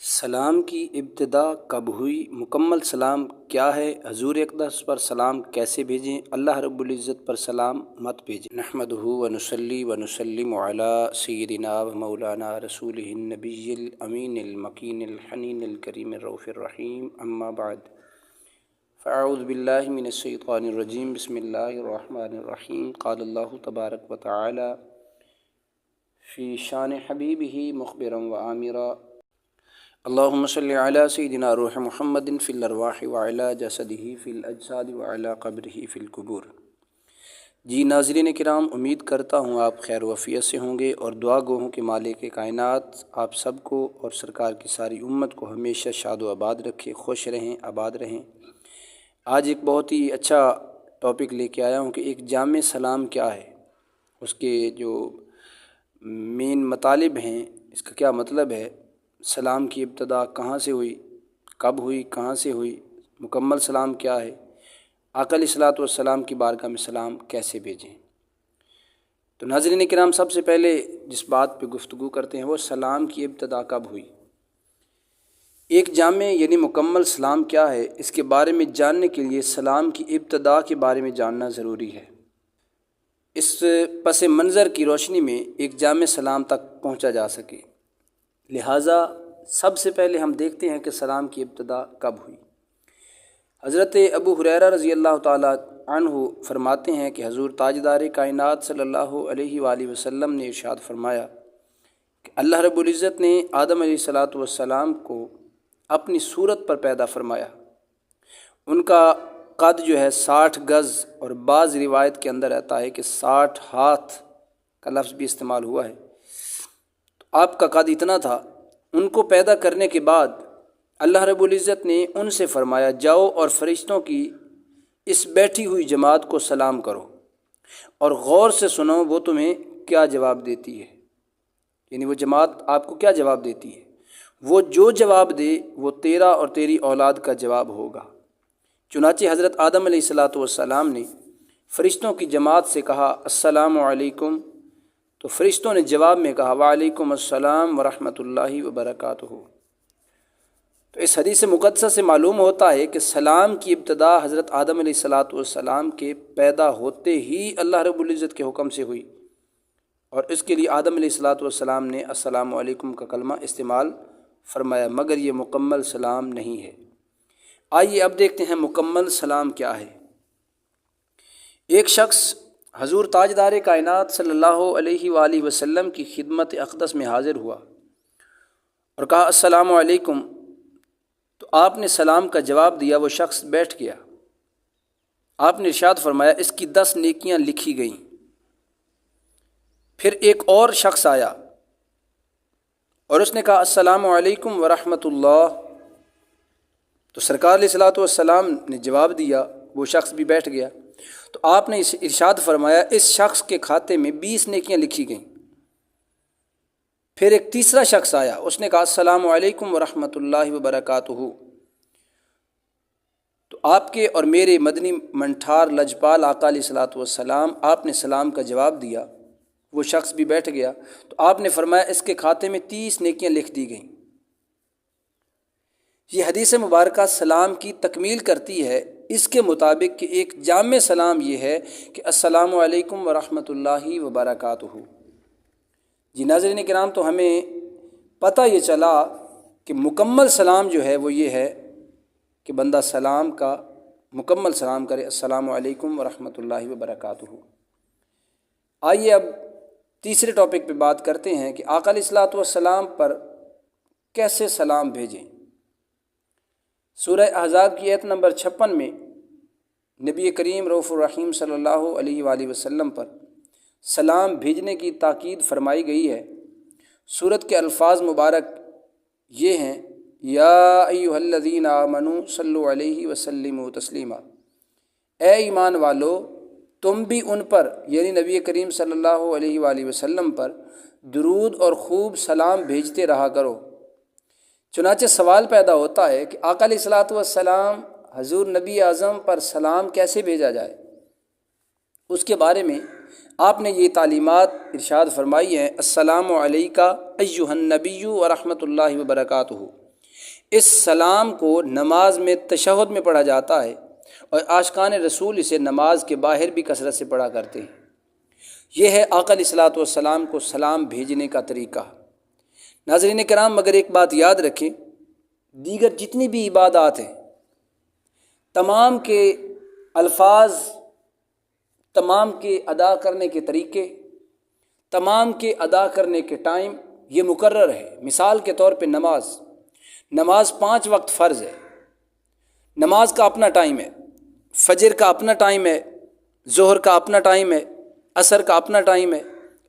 سلام کی ابتدا کب ہوئی؟ مکمل سلام کیا ہے؟ حضور اقدس پر سلام کیسے بھیجیں؟ اللہ رب العزت پر سلام مت بھیجیں۔ نحمدہ ونصلی ونسلم علی سیدنا و مولانا رسولہ النبی الامین المکین الحنین الکریم الرؤوف الرحیم، اما بعد فاعوذ باللہ من الشیطان الرجیم، بسم اللہ الرحمن الرحیم۔ قال اللہ تبارک و تعالی فی شان حبیبہ مخبرا و آمرا، اللہم صلی علی سیدنا روح محمد فی الارواح وعلی جسدہ فی الاجساد وعلی قبرہ فی القبور۔ جی ناظرین کرام، امید کرتا ہوں آپ خیر وفیت سے ہوں گے، اور دعا گو ہوں کہ مالک کائنات آپ سب کو اور سرکار کی ساری امت کو ہمیشہ شاد و آباد رکھے، خوش رہیں، آباد رہیں۔ آج ایک بہت ہی اچھا ٹاپک لے کے آیا ہوں کہ ایک جامع سلام کیا ہے، اس کے جو مین مطالب ہیں، اس کا کیا مطلب ہے، سلام کی ابتدا کہاں سے ہوئی، کب ہوئی، کہاں سے ہوئی، مکمل سلام کیا ہے، آقا علیہ الصلوۃ والسلام کی بارگاہ میں سلام کیسے بھیجیں۔ تو ناظرین کرام، سب سے پہلے جس بات پہ گفتگو کرتے ہیں وہ سلام کی ابتدا کب ہوئی۔ ایک جامع یعنی مکمل سلام کیا ہے، اس کے بارے میں جاننے کے لیے سلام کی ابتدا کے بارے میں جاننا ضروری ہے۔ اس پس منظر کی روشنی میں ایک جامع سلام تک پہنچا جا سکے، لہٰذا سب سے پہلے ہم دیکھتے ہیں کہ سلام کی ابتدا کب ہوئی۔ حضرت ابو ہریرہ رضی اللہ تعالیٰ عنہ فرماتے ہیں کہ حضور تاجدار کائنات صلی اللہ علیہ وآلہ وسلم نے ارشاد فرمایا کہ اللہ رب العزت نے آدم علیہ الصلوۃ والسلام کو اپنی صورت پر پیدا فرمایا۔ ان کا قد جو ہے 60 گز، اور بعض روایت کے اندر آتا ہے کہ 60 ہاتھ کا لفظ بھی استعمال ہوا ہے۔ تو آپ کا قد اتنا تھا۔ ان کو پیدا کرنے کے بعد اللہ رب العزت نے ان سے فرمایا، جاؤ اور فرشتوں کی اس بیٹھی ہوئی جماعت کو سلام کرو اور غور سے سنو وہ تمہیں کیا جواب دیتی ہے، یعنی وہ جماعت آپ کو کیا جواب دیتی ہے۔ وہ جو جواب دے وہ تیرا اور تیری اولاد کا جواب ہوگا۔ چنانچہ حضرت آدم علیہ الصلوۃ والسلام نے فرشتوں کی جماعت سے کہا، السلام علیکم، تو فرشتوں نے جواب میں کہا، وعلیکم السلام ورحمۃ اللہ وبرکاتہ۔ تو اس حدیث مقدسہ سے معلوم ہوتا ہے کہ سلام کی ابتدا حضرت آدم علیہ الصلوۃ والسلام کے پیدا ہوتے ہی اللہ رب العزت کے حکم سے ہوئی، اور اس کے لیے آدم علیہ الصلوۃ والسلام نے السلام علیکم کا کلمہ استعمال فرمایا، مگر یہ مکمل سلام نہیں ہے۔ آئیے اب دیکھتے ہیں مکمل سلام کیا ہے۔ ایک شخص حضور تاجدار کائنات صلی اللہ علیہ وآلہ وسلم کی خدمت اقدس میں حاضر ہوا اور کہا، السلام علیکم، تو آپ نے سلام کا جواب دیا۔ وہ شخص بیٹھ گیا۔ آپ نے ارشاد فرمایا، اس کی 10 نیکیاں لکھی گئیں۔ پھر ایک اور شخص آیا اور اس نے کہا، السلام علیکم ورحمۃ اللہ، تو سرکار علیہ الصلوۃ والسلام نے جواب دیا۔ وہ شخص بھی بیٹھ گیا۔ تو آپ نے ارشاد فرمایا، اس شخص کے کھاتے میں 20 نیکیاں لکھی گئیں۔ پھر ایک تیسرا شخص آیا، اس نے کہا، السلام علیکم ورحمۃ اللہ وبرکاتہ، تو آپ کے اور میرے مدنی منٹھار لجپال آقا علیہ الصلوۃ والسلام، آپ نے سلام کا جواب دیا۔ وہ شخص بھی بیٹھ گیا۔ تو آپ نے فرمایا، اس کے کھاتے میں 30 نیکیاں لکھ دی گئیں۔ یہ حدیث مبارکہ سلام کی تکمیل کرتی ہے۔ اس کے مطابق کہ ایک جامع سلام یہ ہے کہ السلام علیکم ورحمۃ اللہ وبرکاتہ۔ جی ناظرین کرام، تو ہمیں پتہ یہ چلا کہ مکمل سلام جو ہے وہ یہ ہے کہ بندہ سلام کا مکمل سلام کرے، السلام علیکم ورحمۃ اللہ وبرکاتہ۔ آئیے اب تیسرے ٹاپک پہ بات کرتے ہیں کہ آقا علیہ الصلوۃ والسلام پر کیسے سلام بھیجیں۔ سورہ احزاب کی آیت نمبر 56 میں نبی کریم رؤوف الرحیم صلی اللہ علیہ وآلہ وسلم پر سلام بھیجنے کی تاکید فرمائی گئی ہے۔ سورت کے الفاظ مبارک یہ ہیں، یا ایھا الذین آمنوا صلوا علیہ وسلموا تسلیما، اے ایمان والو تم بھی ان پر یعنی نبی کریم صلی اللہ علیہ وآلہ وسلم پر درود اور خوب سلام بھیجتے رہا کرو۔ چنانچہ سوال پیدا ہوتا ہے کہ آقا علیہ الصلوۃ والسلام حضور نبی اعظم پر سلام کیسے بھیجا جائے۔ اس کے بارے میں آپ نے یہ تعلیمات ارشاد فرمائی ہیں، السلام علیکہ ایھا النبی ورحمۃ اللہ وبرکاتہ، اس سلام کو نماز میں تشہد میں پڑھا جاتا ہے، اور عاشقان رسول اسے نماز کے باہر بھی کثرت سے پڑھا کرتے ہیں۔ یہ ہے آقا علیہ الصلوۃ والسلام کو سلام بھیجنے کا طریقہ۔ ناظرین کرام، مگر ایک بات یاد رکھیں، دیگر جتنی بھی عبادات ہیں، تمام کے الفاظ، تمام کے ادا کرنے کے طریقے، تمام کے ادا کرنے کے ٹائم یہ مقرر ہے۔ مثال کے طور پہ نماز 5 وقت فرض ہے۔ نماز کا اپنا ٹائم ہے، فجر کا اپنا ٹائم ہے، ظہر کا اپنا ٹائم ہے، عصر کا اپنا ٹائم ہے،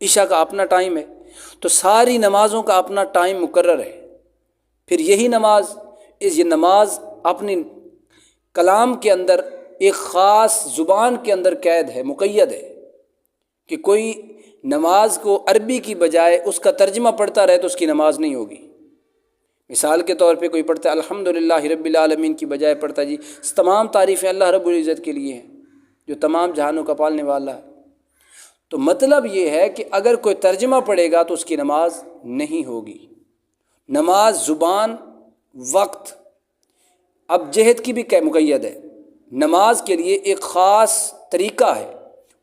عشاء کا اپنا ٹائم ہے۔ تو ساری نمازوں کا اپنا ٹائم مقرر ہے۔ پھر یہ نماز اپنی کلام کے اندر ایک خاص زبان کے اندر قید ہے، مقید ہے، کہ کوئی نماز کو عربی کی بجائے اس کا ترجمہ پڑھتا رہے تو اس کی نماز نہیں ہوگی۔ مثال کے طور پہ کوئی پڑھتا ہے الحمدللہ رب العالمین کی بجائے پڑھتا ہے جی تمام تعریفیں اللہ رب العزت کے لیے ہیں جو تمام جہانوں کا پالنے والا ہے۔ تو مطلب یہ ہے کہ اگر کوئی ترجمہ پڑھے گا تو اس کی نماز نہیں ہوگی۔ نماز زبان، وقت، اب جہت کی بھی مقید ہے۔ نماز کے لیے ایک خاص طریقہ ہے،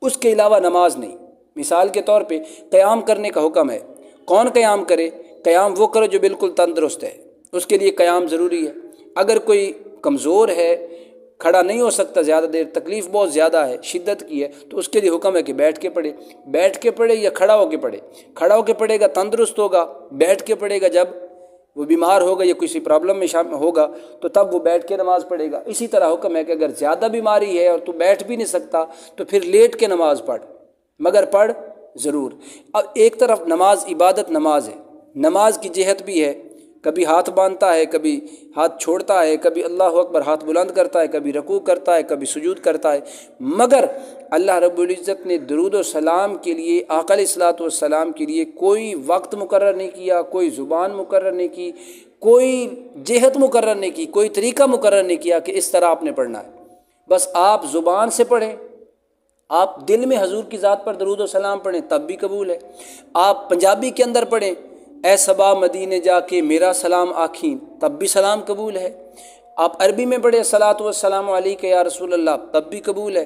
اس کے علاوہ نماز نہیں۔ مثال کے طور پہ قیام کرنے کا حکم ہے۔ کون قیام کرے؟ قیام وہ کرے جو بالکل تندرست ہے، اس کے لیے قیام ضروری ہے۔ اگر کوئی کمزور ہے، کھڑا نہیں ہو سکتا زیادہ دیر، تکلیف بہت زیادہ ہے، شدت کی ہے، تو اس کے لیے حکم ہے کہ بیٹھ کے پڑھے یا کھڑا ہو کے پڑھے۔ کھڑا ہو کے پڑھے گا تندرست ہوگا، بیٹھ کے پڑھے گا جب وہ بیمار ہوگا یا کسی پرابلم میں شامل ہوگا تو تب وہ بیٹھ کے نماز پڑھے گا۔ اسی طرح حکم ہے کہ اگر زیادہ بیماری ہے اور تو بیٹھ بھی نہیں سکتا تو پھر لیٹ کے نماز پڑھ، مگر پڑھ ضرور۔ اب ایک طرف نماز عبادت نماز ہے، نماز کی جہت بھی ہے، کبھی ہاتھ باندھتا ہے، کبھی ہاتھ چھوڑتا ہے، کبھی اللہ اکبر ہاتھ بلند کرتا ہے، کبھی رکوع کرتا ہے، کبھی سجود کرتا ہے۔ مگر اللہ رب العزت نے درود و سلام کے لیے، آقا علیہ الصلوۃ والسلام کے لیے کوئی وقت مقرر نہیں کیا، کوئی زبان مقرر نہیں کی، کوئی جہت مقرر نہیں کی، کوئی طریقہ مقرر نہیں کیا کہ اس طرح آپ نے پڑھنا ہے۔ بس آپ زبان سے پڑھیں، آپ دل میں حضور کی ذات پر درود و سلام پڑھیں تب بھی قبول ہے۔ آپ پنجابی کے اندر پڑھیں اے صبا مدینے جا کے میرا سلام آکھیں تب بھی سلام قبول ہے۔ آپ عربی میں پڑھیں الصلاۃ والسلام علیک یا رسول اللہ تب بھی قبول ہے۔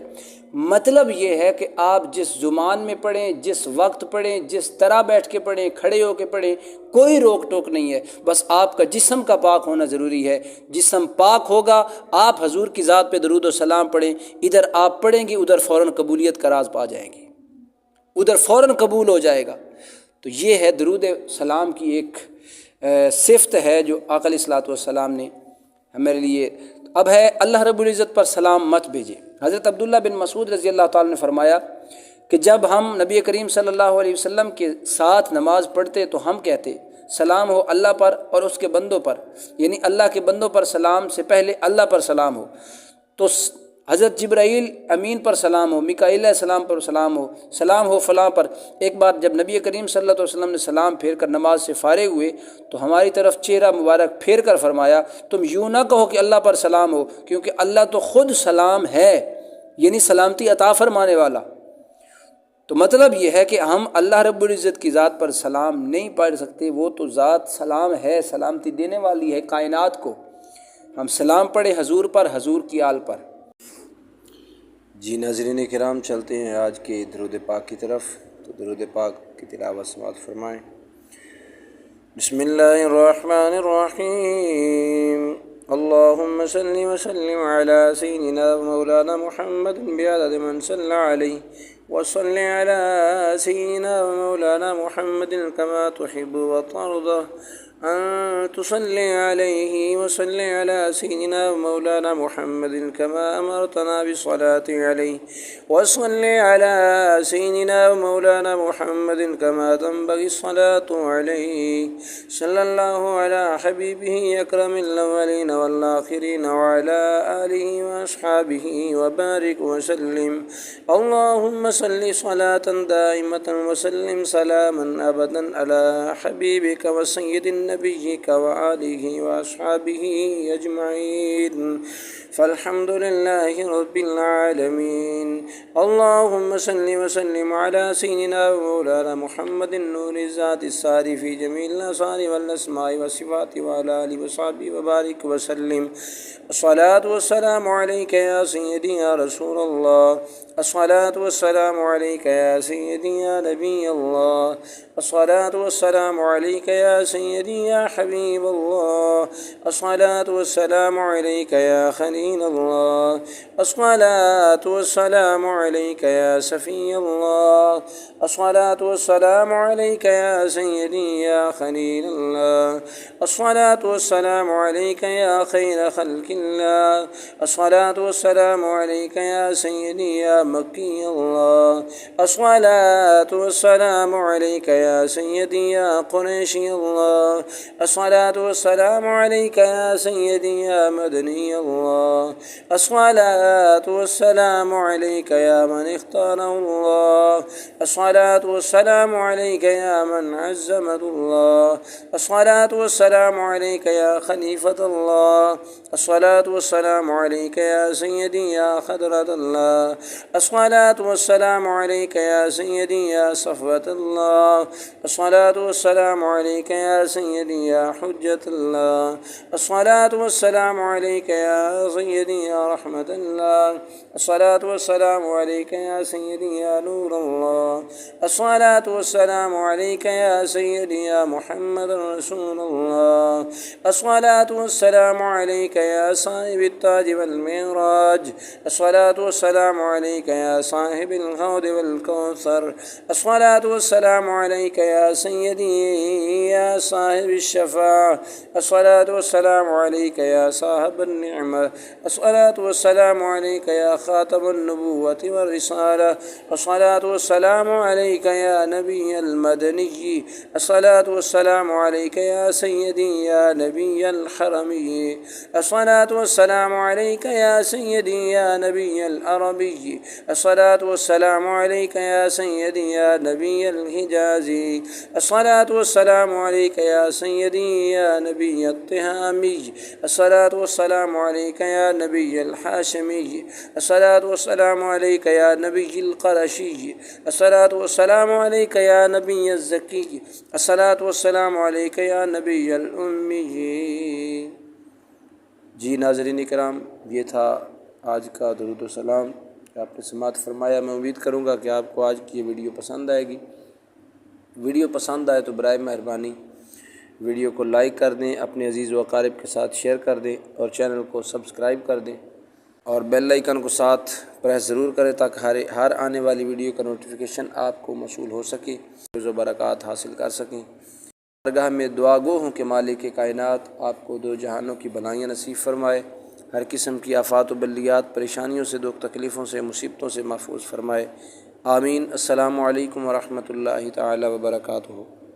مطلب یہ ہے کہ آپ جس زبان میں پڑھیں، جس وقت پڑھیں، جس طرح بیٹھ کے پڑھیں، کھڑے ہو کے پڑھیں، کوئی روک ٹوک نہیں ہے۔ بس آپ کا جسم کا پاک ہونا ضروری ہے۔ جسم پاک ہوگا، آپ حضور کی ذات پہ درود و سلام پڑھیں، ادھر آپ پڑھیں گے ادھر فوراً قبولیت کا راز پا جائیں گے، ادھر فوراً قبول ہو جائے گا۔ تو یہ ہے درود سلام کی ایک صفت ہے جو آقا علیہ الصلوۃ والسلام نے ہمارے لیے۔ اب ہے اللہ رب العزت پر سلام مت بھیجے۔ حضرت عبداللہ بن مسعود رضی اللہ تعالیٰ نے فرمایا کہ جب ہم نبی کریم صلی اللہ علیہ وسلم کے ساتھ نماز پڑھتے تو ہم کہتے سلام ہو اللہ پر اور اس کے بندوں پر، یعنی اللہ کے بندوں پر سلام سے پہلے اللہ پر سلام ہو۔ تو حضرت جبرائیل امین پر سلام ہو، میکائیل علیہ السلام پر سلام ہو فلاں پر۔ ایک بار جب نبی کریم صلی اللہ علیہ وسلم نے سلام پھیر کر نماز سے فارغ ہوئے تو ہماری طرف چہرہ مبارک پھیر کر فرمایا تم یوں نہ کہو کہ اللہ پر سلام ہو، کیونکہ اللہ تو خود سلام ہے، یعنی سلامتی عطا فرمانے والا۔ تو مطلب یہ ہے کہ ہم اللہ رب العزت کی ذات پر سلام نہیں پڑھ سکتے، وہ تو ذات سلام ہے، سلامتی دینے والی ہے کائنات کو۔ ہم سلام پڑھیں حضور پر، حضور کی آل پر۔ جی ناظرین کرام، چلتے ہیں آج کے درود پاک کی طرف۔ تو درود پاک کی تلاوت سماعت فرمائیں۔ بسم اللہ الرحمن الرحیم، اللہم صلی وسلم علی سیدنا مولانا محمد بعدد من صلی علیہ وصلی علی سیدنا مولانا محمد کما تحب وترضى أن تصلي عليه وصل على سيدنا مولانا محمد كما أمرتنا بالصلاة عليه وصل على سيدنا مولانا محمد كما تنبغي الصلاة عليه صلى الله على حبيبه أكرم الأولين والآخرين وعلى آله وأصحابه وبارك وسلم اللهم صل صلاة دائمة وسلم سلاما أبدا على حبيبك وسيد نبيك وآله وأصحابه أجمعين فالحمد لله رب العالمين. اللهم صل وسلم على سيدنا ومولانا محمد النور الذات الساري في جميع الأسرار والأسماء والصفات وعلى آله وصحبه وبارك وسلم. الصلاة والسلام عليك يا سيدي يا رسول الله. الصلاة والسلام عليك يا سيدي يا نبي الله. الصلاة والسلام عليك يا سيدي يا حبيب الله. الصلاة والسلام عليك يا خليل الله. الصلاة والسلام عليك يا سفي الله. الصلاة والسلام عليك يا سيدي يا خليل الله. الصلاة والسلام عليك يا خير خلق الله. الصلاة والسلام عليك يا سيدي يا مكي الله. الصلاة والسلام عليك يا سيدي يا قريشي الله. الصلاة والسلام عليك يا سيدي يا مدني الله. الصلاة والسلام عليك يا من اختاره الله. الصلاة والسلام عليك يا من عزمه الله. الصلاة والسلام عليك يا خليفة الله. الصلاة والسلام عليك يا سيدي يا خضرة الله. الصلاة والسلام عليك يا سيدي يا صفوة الله. الصلاة والسلام عليك يا سيدي يا حجة الله. الصلاة والسلام عليك يا سيدي يا رحمة الله. الصلاة والسلام عليك يا سيدي يا نور الله. الصلاة والسلام عليك يا سيدي يا محمد رسول الله. الصلاة والسلام عليك يا صاحب التاج والمعراج. الصلاة والسلام عليك يا صاحب الحوض والكوثر. الصلاة والسلام عليك يا سيدي يا صاحب الشفاعة. الصلاة والسلام عليك يا صاحب النعمة. الصلاة والسلام عليك يا خاتم النبوة والرسالة. الصلاة والسلام عليك يا نبي المدني. الصلاة والسلام عليك يا سيدي يا نبي الحرمي. الصلاة والسلام عليك يا سيدي يا نبي العربي. الصلاة والسلام عليك يا سيدي يا نبي الحجازي. الصلاة والسلام عليك يا سيدي يا نبي التهامي. الصلاة والسلام عليك يا نبي الحاشمي. الصلاة والسلام عليك يا نبي القرشي. الصلاة والسلام عليك يا نبي الزكي. الصلاة والسلام عليك يا نبي الأمي. جی ناظرین کرام، یہ تھا آج کا درود و سلام کہ آپ نے سماعت فرمایا. میں امید کروں گا کہ آپ کو آج کی یہ ویڈیو پسند آئے گی. ویڈیو پسند آئے تو برائے مہربانی ویڈیو کو لائک کر دیں، اپنے عزیز و اقارب کے ساتھ شیئر کر دیں اور چینل کو سبسکرائب کر دیں اور بیل آئیکن کو ساتھ پریس ضرور کریں تاکہ ہر آنے والی ویڈیو کا نوٹیفیکیشن آپ کو موصول ہو سکے، فیض و برکات حاصل کر سکیں. درگاہ میں دعا گو ہوں کہ مالک کائنات آپ کو دو جہانوں کی بھلائیاں نصیب فرمائے، ہر قسم کی آفات و بلیات، پریشانیوں سے، دکھ تکلیفوں سے، مصیبتوں سے محفوظ فرمائے. آمین. السلام علیکم ورحمۃ اللہ تعالی وبرکاتہ.